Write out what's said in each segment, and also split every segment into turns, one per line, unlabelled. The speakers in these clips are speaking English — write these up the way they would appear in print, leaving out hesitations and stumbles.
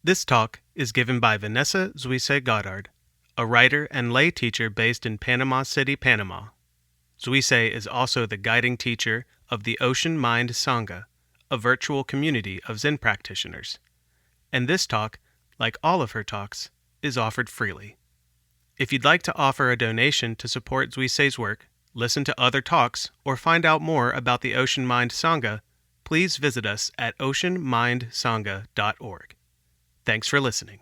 This talk is given by Vanessa Zuisei Goddard, a writer and lay teacher based in Panama City, Panama. Zuisei is also the guiding teacher of the Ocean Mind Sangha, a virtual community of Zen practitioners. And this talk, like all of her talks, is offered freely. If you'd like to offer a donation to support Zuisei's work, listen to other talks, or find out more about the Ocean Mind Sangha, please visit us at oceanmindsangha.org. Thanks for listening.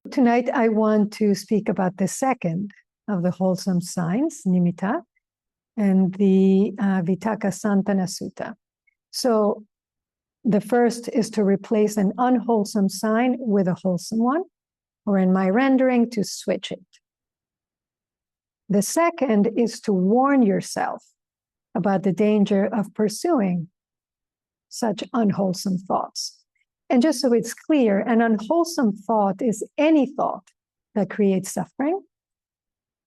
Tonight, I want to speak about the second of the wholesome signs, nimitta, and the Vitakka Santana Sutta. So the first is to replace an unwholesome sign with a wholesome one, or in my rendering, to switch it. The second is to warn yourself about the danger of pursuing such unwholesome thoughts. And just so it's clear, an unwholesome thought is any thought that creates suffering.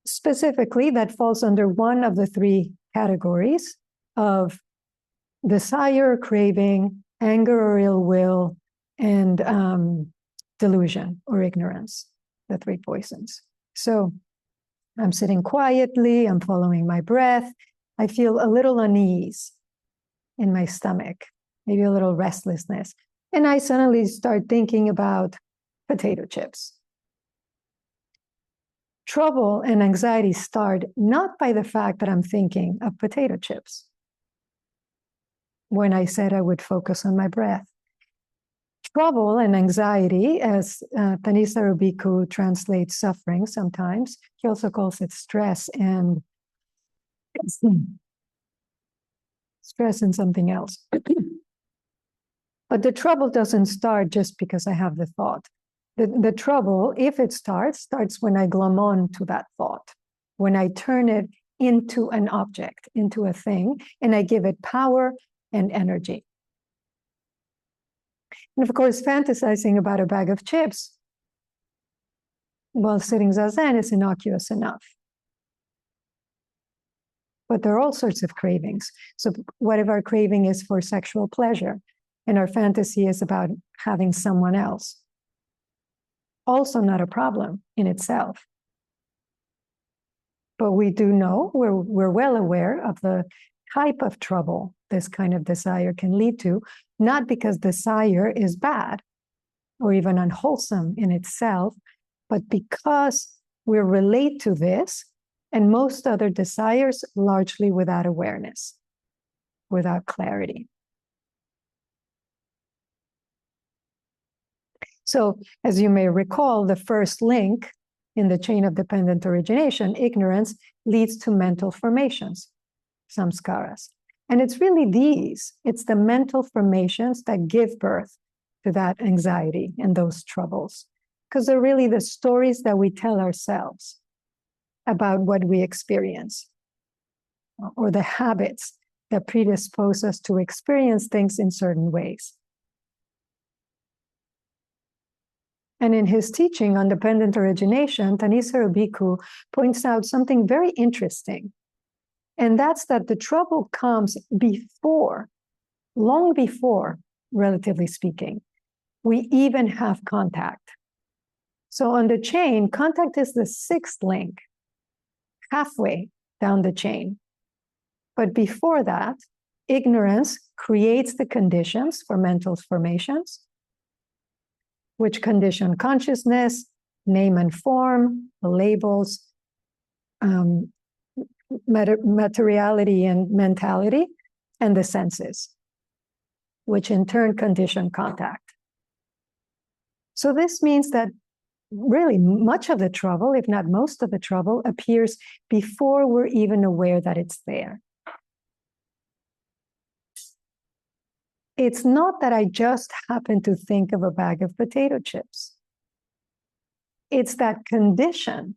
Specifically, that falls under one of the three categories of desire, craving, anger or ill will, and delusion or ignorance, the three poisons. So I'm sitting quietly, I'm following my breath. I feel a little unease in my stomach, maybe a little restlessness. And I suddenly start thinking about potato chips. Trouble and anxiety start not by the fact that I'm thinking of potato chips, when I said I would focus on my breath. Trouble and anxiety, as Thanissaro Bhikkhu translates suffering sometimes, he also calls it stress and something else. But the trouble doesn't start just because I have the thought. The trouble, if it starts when I glom on to that thought, when I turn it into an object, into a thing, and I give it power and energy. And of course, fantasizing about a bag of chips while sitting zazen is innocuous enough. But there are all sorts of cravings. So what if our craving is for sexual pleasure and our fantasy is about having someone else? Also not a problem in itself. But we do know, we're well aware of the type of trouble this kind of desire can lead to, not because desire is bad or even unwholesome in itself, but because we relate to this and most other desires largely without awareness, without clarity. So, as you may recall, the first link in the chain of dependent origination, ignorance, leads to mental formations, samskaras. And it's really it's the mental formations that give birth to that anxiety and those troubles, because they're really the stories that we tell ourselves about what we experience, or the habits that predispose us to experience things in certain ways. And in his teaching on dependent origination, Thanissaro Bhikkhu points out something very interesting. And that's that the trouble comes before, long before, relatively speaking, we even have contact. So on the chain, contact is the sixth link, halfway down the chain. But before that, ignorance creates the conditions for mental formations, which condition consciousness, name and form, the labels, materiality and mentality, and the senses, which in turn condition contact. So this means that really much of the trouble, if not most of the trouble, appears before we're even aware that it's there. It's not that I just happen to think of a bag of potato chips. It's that conditioned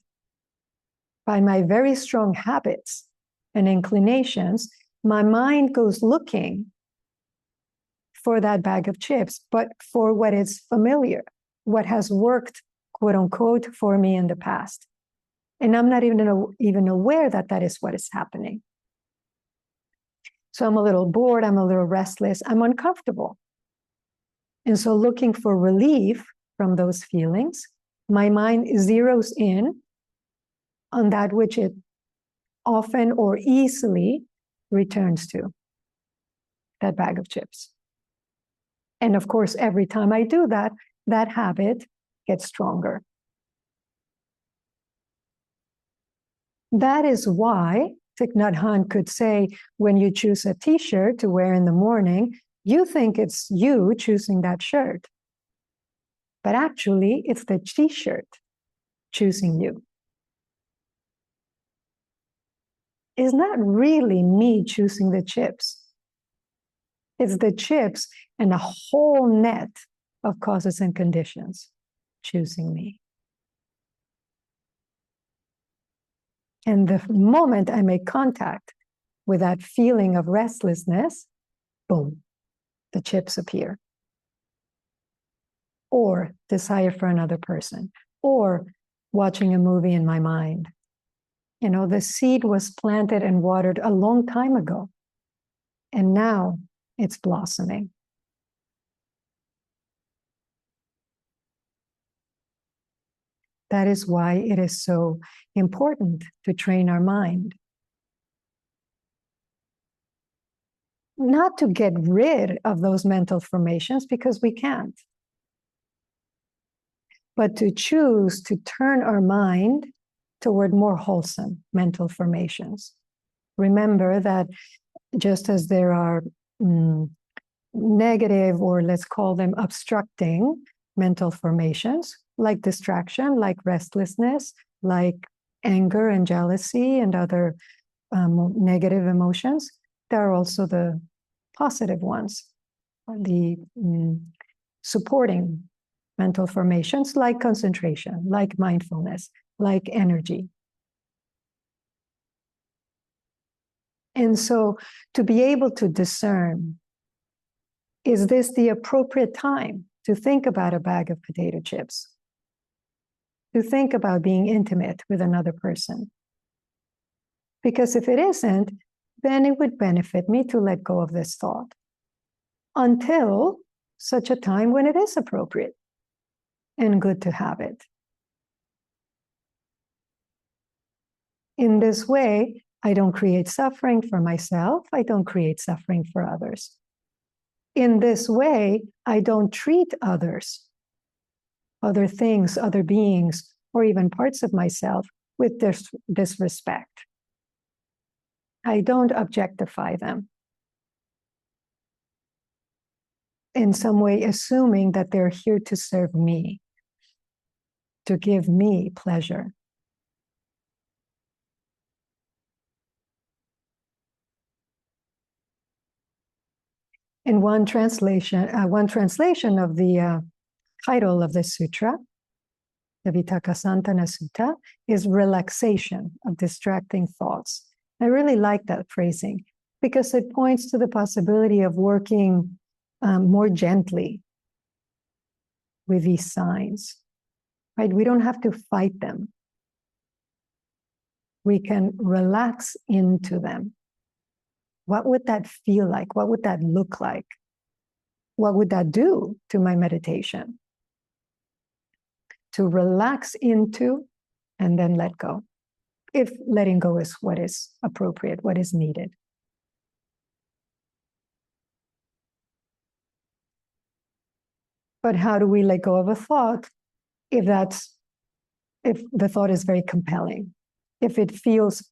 by my very strong habits and inclinations, my mind goes looking for that bag of chips, but for what is familiar, what has worked, quote unquote, for me in the past. And I'm not even aware that that is what is happening. So I'm a little bored, I'm a little restless, I'm uncomfortable. And so looking for relief from those feelings, my mind zeroes in on that which it often or easily returns to, that bag of chips. And of course, every time I do that, that habit gets stronger. That is why Thich Nhat Hanh could say, when you choose a t-shirt to wear in the morning, you think it's you choosing that shirt. But actually, it's the t-shirt choosing you. It's not really me choosing the chips. It's the chips and a whole net of causes and conditions choosing me. And the moment I make contact with that feeling of restlessness, boom, the chips appear. Or desire for another person, or watching a movie in my mind. You know, the seed was planted and watered a long time ago, and now it's blossoming. That is why it is so important to train our mind. Not to get rid of those mental formations, because we can't, but to choose to turn our mind toward more wholesome mental formations. Remember that just as there are negative, or let's call them obstructing mental formations, like distraction, like restlessness, like anger and jealousy and other negative emotions, there are also the positive ones, the supporting mental formations, like concentration, like mindfulness, like energy. And so to be able to discern, is this the appropriate time to think about a bag of potato chips? To think about being intimate with another person? Because if it isn't, then it would benefit me to let go of this thought until such a time when it is appropriate and good to have it. In this way, I don't create suffering for myself. I don't create suffering for others. In this way, I don't treat others, other things, other beings, or even parts of myself with disrespect. I don't objectify them. In some way, assuming that they're here to serve me, to give me pleasure. In one translation of the title of the sutra, the Vitakasantana Sutta, is relaxation of distracting thoughts. I really like that phrasing because it points to the possibility of working more gently with these signs, right? We don't have to fight them. We can relax into them. What would that feel like? What would that look like? What would that do to my meditation? To relax into and then let go. If letting go is what is appropriate, what is needed. But how do we let go of a thought if the thought is very compelling, if it feels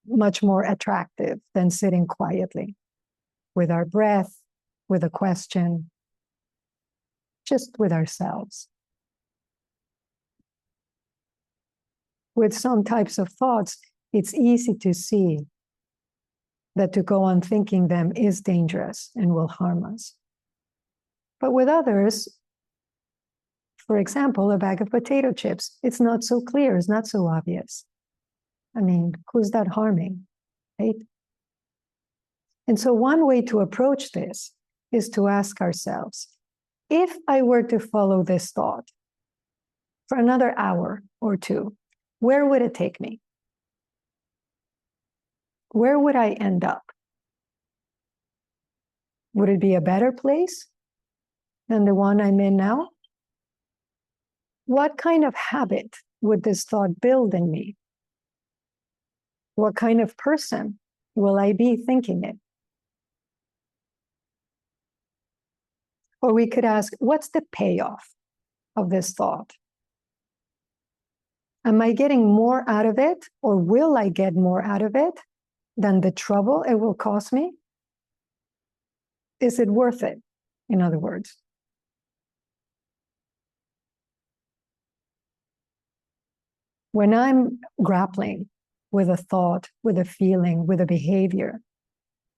much more attractive than sitting quietly with our breath, with a question, just with ourselves? With some types of thoughts, it's easy to see that to go on thinking them is dangerous and will harm us. But with others, for example, a bag of potato chips, it's not so clear, it's not so obvious. I mean, who's that harming, right? And so one way to approach this is to ask ourselves, if I were to follow this thought for another hour or two, where would it take me? Where would I end up? Would it be a better place? than the one I'm in now? What kind of habit would this thought build in me? What kind of person will I be thinking it? Or we could ask, what's the payoff of this thought? Am I getting more out of it, or will I get more out of it than the trouble it will cause me? Is it worth it, in other words? When I'm grappling with a thought, with a feeling, with a behavior,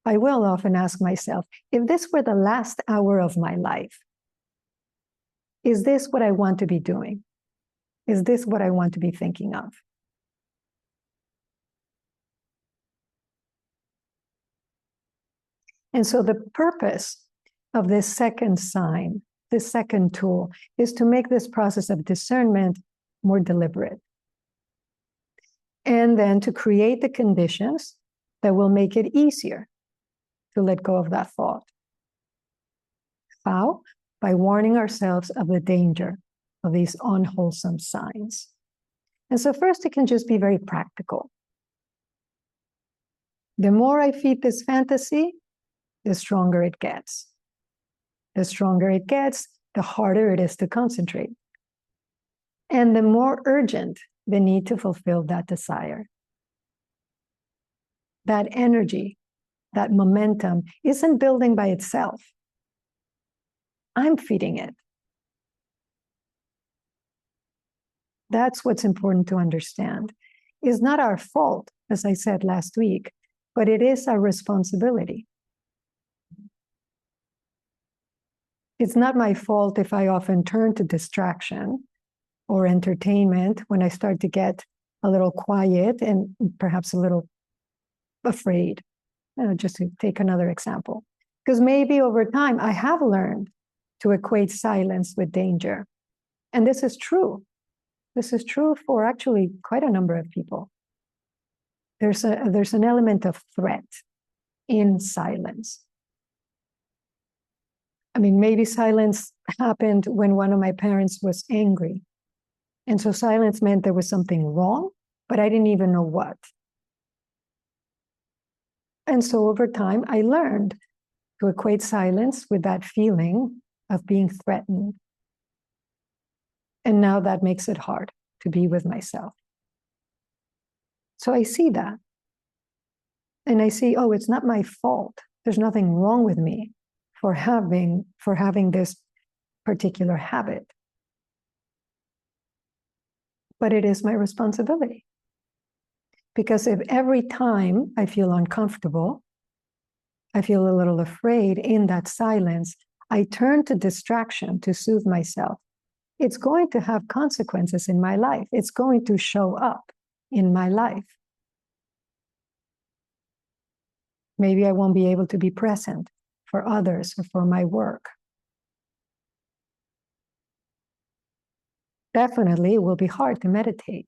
I will often ask myself, if this were the last hour of my life, is this what I want to be doing? Is this what I want to be thinking of? And so the purpose of this second sign, this second tool, is to make this process of discernment more deliberate. And then to create the conditions that will make it easier to let go of that thought. How? By warning ourselves of the danger of these unwholesome signs. And so first, it can just be very practical. The more I feed this fantasy, the stronger it gets. The stronger it gets, the harder it is to concentrate. And the more urgent the need to fulfill that desire. That energy, that momentum isn't building by itself. I'm feeding it. That's what's important to understand. It's not our fault, as I said last week, but it is our responsibility. It's not my fault if I often turn to distraction or entertainment when I start to get a little quiet and perhaps a little afraid. Just to take another example. Because maybe over time I have learned to equate silence with danger. And this is true. This is true for actually quite a number of people. There's an element of threat in silence. I mean, maybe silence happened when one of my parents was angry. And so silence meant there was something wrong, but I didn't even know what. And so over time, I learned to equate silence with that feeling of being threatened. And now that makes it hard to be with myself. So I see that. And I see, oh, it's not my fault. There's nothing wrong with me for having this particular habit. But it is my responsibility. Because if every time I feel uncomfortable, I feel a little afraid in that silence, I turn to distraction to soothe myself, it's going to have consequences in my life. It's going to show up in my life. Maybe I won't be able to be present for others or for my work. Definitely, it will be hard to meditate.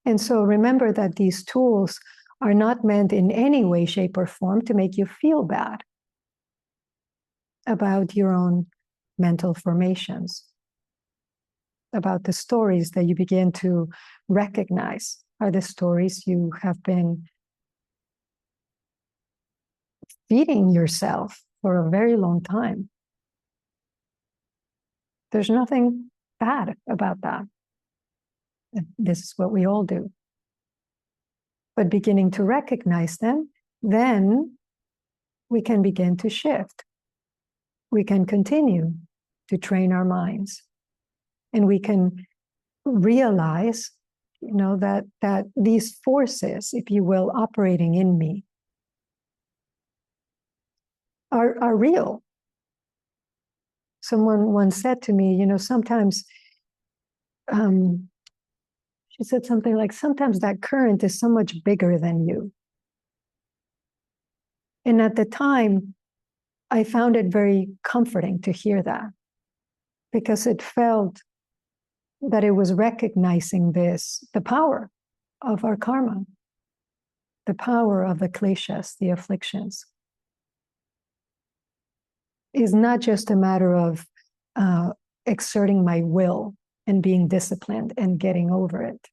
And so remember that these tools are not meant in any way, shape, or form to make you feel bad about your own mental formations, about the stories that you begin to recognize are the stories you have been feeding yourself for a very long time. There's nothing bad about that. This is what we all do. But beginning to recognize them, then we can begin to shift. We can continue to train our minds. And we can realize, that these forces, if you will, operating in me are real. Someone once said to me, sometimes she said something like, sometimes that current is so much bigger than you. And at the time, I found it very comforting to hear that, because it felt that it was recognizing the power of our karma, the power of the kleshas, the afflictions. is not just a matter of exerting my will and being disciplined and getting over it.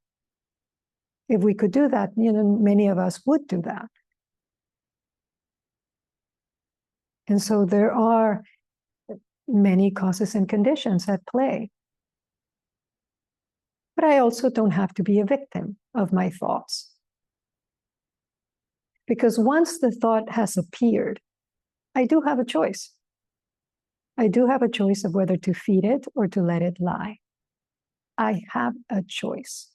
If we could do that, many of us would do that. And so there are many causes and conditions at play. But I also don't have to be a victim of my thoughts. Because once the thought has appeared, I do have a choice. I do have a choice of whether to feed it or to let it lie. I have a choice.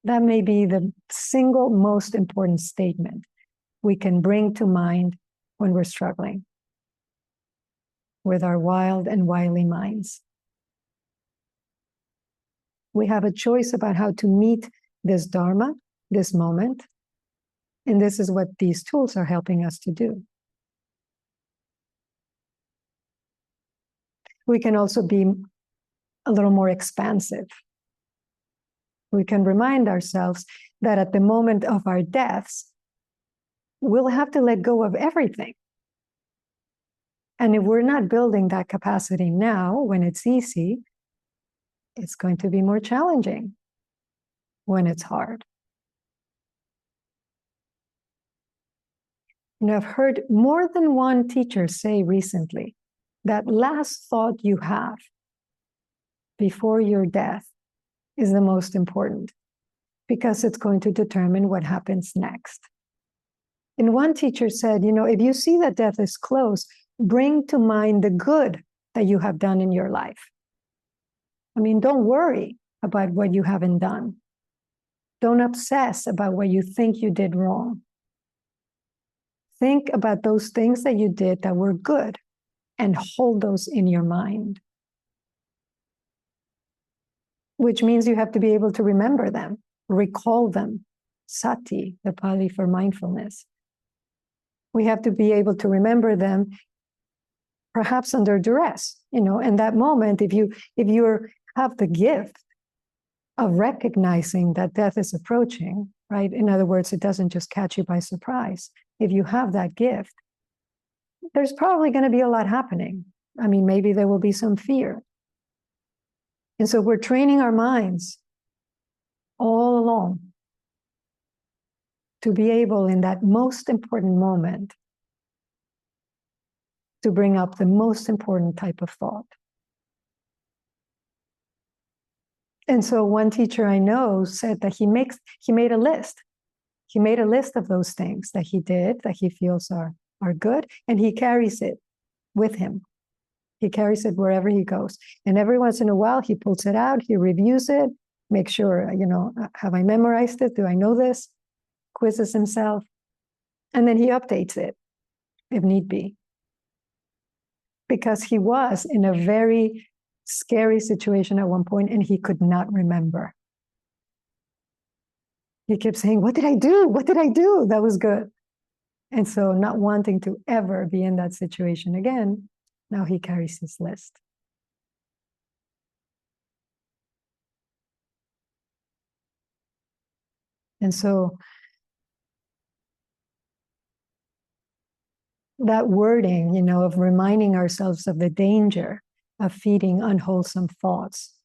That may be the single most important statement we can bring to mind when we're struggling with our wild and wily minds. We have a choice about how to meet this dharma, this moment, and this is what these tools are helping us to do. We can also be a little more expansive. We can remind ourselves that at the moment of our deaths, we'll have to let go of everything. And if we're not building that capacity now, when it's easy, it's going to be more challenging when it's hard. I've heard more than one teacher say recently that last thought you have before your death is the most important, because it's going to determine what happens next. And one teacher said, if you see that death is close, bring to mind the good that you have done in your life. Don't worry about what you haven't done. Don't obsess about what you think you did wrong. Think about those things that you did that were good and hold those in your mind. Which means you have to be able to remember them, recall them. Sati, the Pali for mindfulness. We have to be able to remember them, perhaps under duress. In that moment, if you have the gift of recognizing that death is approaching, right? In other words, it doesn't just catch you by surprise. If you have that gift, there's probably going to be a lot happening. Maybe there will be some fear. And so we're training our minds all along to be able, in that most important moment, to bring up the most important type of thought. And so one teacher I know said that he made a list. He made a list of those things that he did, that he feels are good, and he carries it with him. He carries it wherever he goes. And every once in a while, he pulls it out, he reviews it, makes sure, have I memorized it? Do I know this? Quizzes himself. And then he updates it, if need be. Because he was in a very scary situation at one point, and he could not remember. He kept saying, what did I do? What did I do? That was good. And so, not wanting to ever be in that situation again, now he carries his list. And so, that wording, of reminding ourselves of the danger of feeding unwholesome thoughts,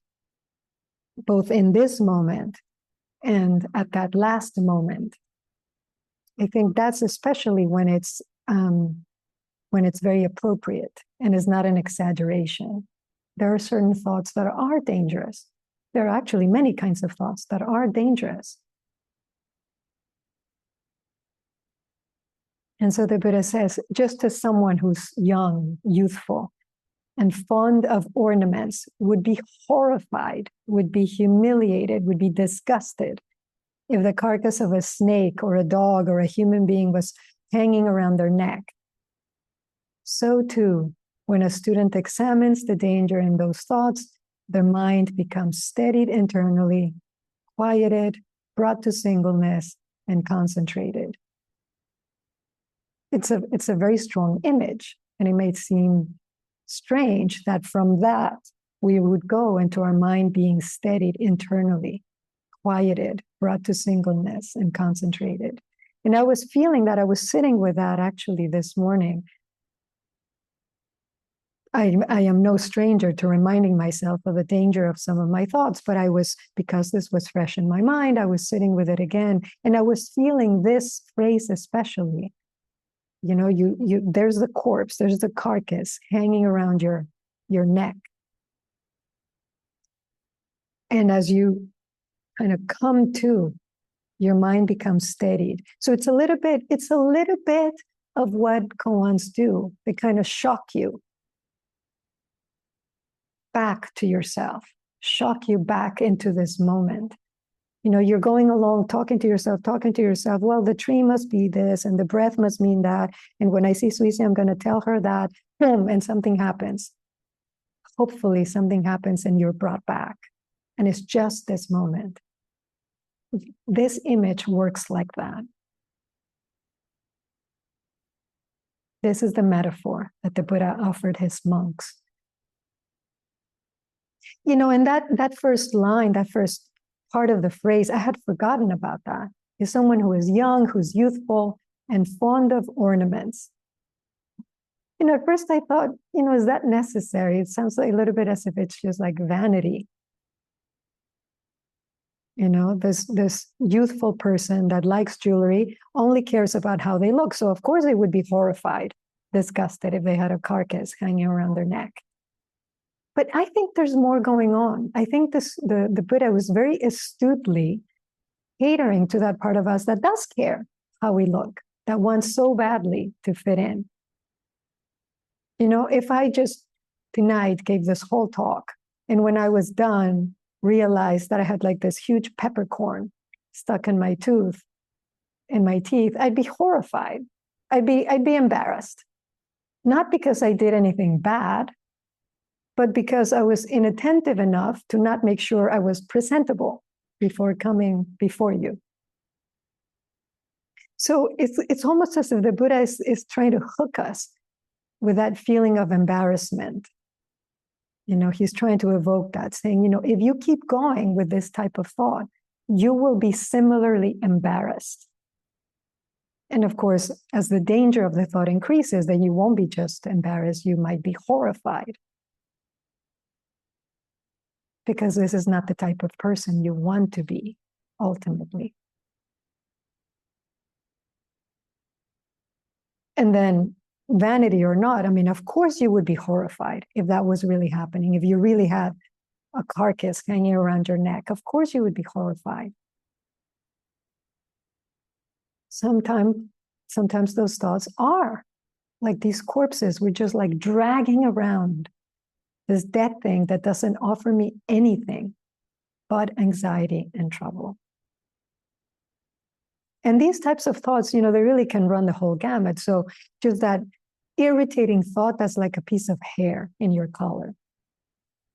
both in this moment and at that last moment, I think that's especially when it's very appropriate and is not an exaggeration. There are certain thoughts that are dangerous. There are actually many kinds of thoughts that are dangerous. And so the Buddha says, just as someone who's young, youthful, and fond of ornaments would be horrified, would be humiliated, would be disgusted if the carcass of a snake or a dog or a human being was hanging around their neck. So too, when a student examines the danger in those thoughts, their mind becomes steadied internally, quieted, brought to singleness, and concentrated. It's a very strong image, and it may seem strange that from that we would go into our mind being steadied internally, quieted, brought to singleness, and concentrated. And I was feeling that. I was sitting with that actually this morning, I am no stranger to reminding myself of the danger of some of my thoughts, but because this was fresh in my mind, I was sitting with it again, and I was feeling this phrase especially. There's the corpse, there's the carcass hanging around your neck. And as you kind of come to, your mind becomes steadied. So it's a little bit of what koans do. They kind of shock you back to yourself, shock you back into this moment. You're going along, talking to yourself, well, the tree must be this, and the breath must mean that. And when I see Zuisei, I'm going to tell her that, boom, and something happens. Hopefully something happens and you're brought back. And it's just this moment. This image works like that. This is the metaphor that the Buddha offered his monks. And that first line, that first part of the phrase, I had forgotten about that. Is someone who is young, who's youthful, and fond of ornaments. At first I thought, is that necessary? It sounds like a little bit as if it's just like vanity. This youthful person that likes jewelry only cares about how they look. So of course they would be horrified, disgusted if they had a carcass hanging around their neck. But I think there's more going on. I think the Buddha was very astutely catering to that part of us that does care how we look, that wants so badly to fit in. If I just tonight gave this whole talk, and when I was done, realized that I had like this huge peppercorn stuck in my tooth, in my teeth, I'd be horrified. I'd be embarrassed. Not because I did anything bad, but because I was inattentive enough to not make sure I was presentable before coming before you. So it's almost as if the Buddha is trying to hook us with that feeling of embarrassment. He's trying to evoke that, saying, if you keep going with this type of thought, you will be similarly embarrassed. And of course, as the danger of the thought increases, then you won't be just embarrassed, you might be horrified. Because this is not the type of person you want to be, ultimately. And then, vanity or not, of course you would be horrified if that was really happening. If you really had a carcass hanging around your neck, of course you would be horrified. Sometimes those thoughts are like these corpses. We're just like dragging around this dead thing that doesn't offer me anything but anxiety and trouble. And these types of thoughts, they really can run the whole gamut. So just that irritating thought that's like a piece of hair in your collar.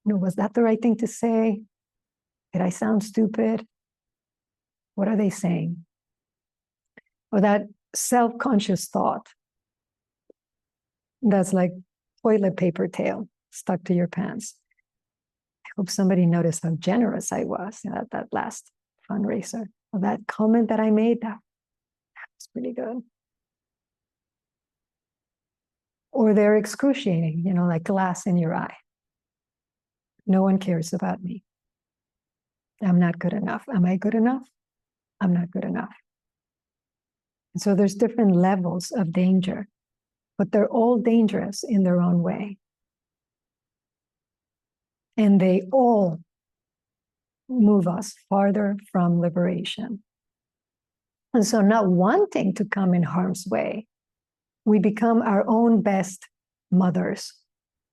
Was that the right thing to say? Did I sound stupid? What are they saying? Or that self-conscious thought that's like toilet paper tail stuck to your pants. I hope somebody noticed how generous I was at that last fundraiser. Or that comment that I made, that was pretty good. Or they're excruciating, like glass in your eye. No one cares about me. I'm not good enough. Am I good enough? I'm not good enough. And so there's different levels of danger, but they're all dangerous in their own way. And they all move us farther from liberation. And so not wanting to come in harm's way, we become our own best mothers,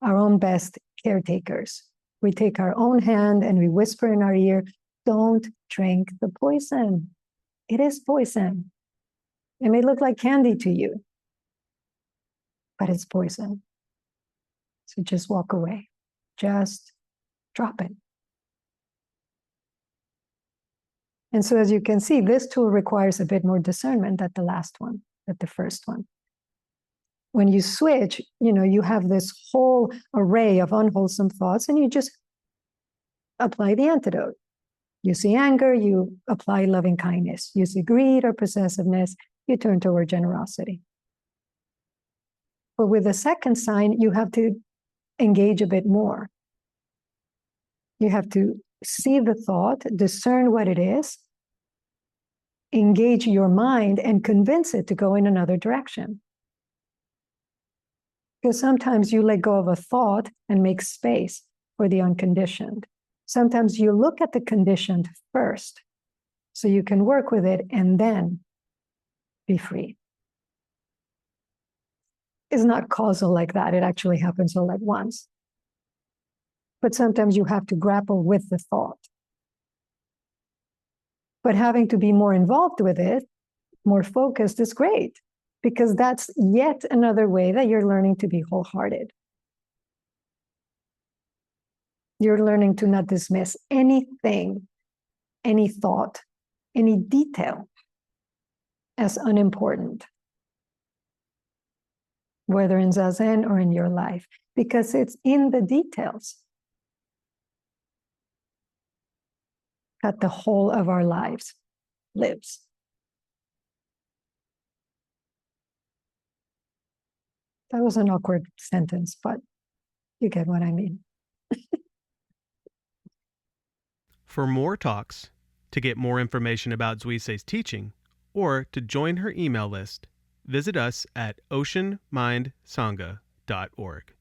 our own best caretakers. We take our own hand and we whisper in our ear, don't drink the poison. It is poison. It may look like candy to you, but it's poison. So just walk away. Just drop it. And so as you can see, this tool requires a bit more discernment than the last one, than the first one. When you switch, you have this whole array of unwholesome thoughts and you just apply the antidote. You see anger, you apply loving kindness. You see greed or possessiveness, you turn toward generosity. But with the second sign, you have to engage a bit more. You have to see the thought, discern what it is, engage your mind, and convince it to go in another direction. Because sometimes you let go of a thought and make space for the unconditioned. Sometimes you look at the conditioned first so you can work with it and then be free. It's not causal like that. It actually happens all at once. But sometimes you have to grapple with the thought. But having to be more involved with it, more focused, is great, because that's yet another way that you're learning to be wholehearted. You're learning to not dismiss anything, any thought, any detail as unimportant, whether in Zazen or in your life, because it's in the details that the whole of our lives lives. That was an awkward sentence, but you get what I mean.
For more talks, to get more information about Zuisei's teaching, or to join her email list, visit us at oceanmindsangha.org.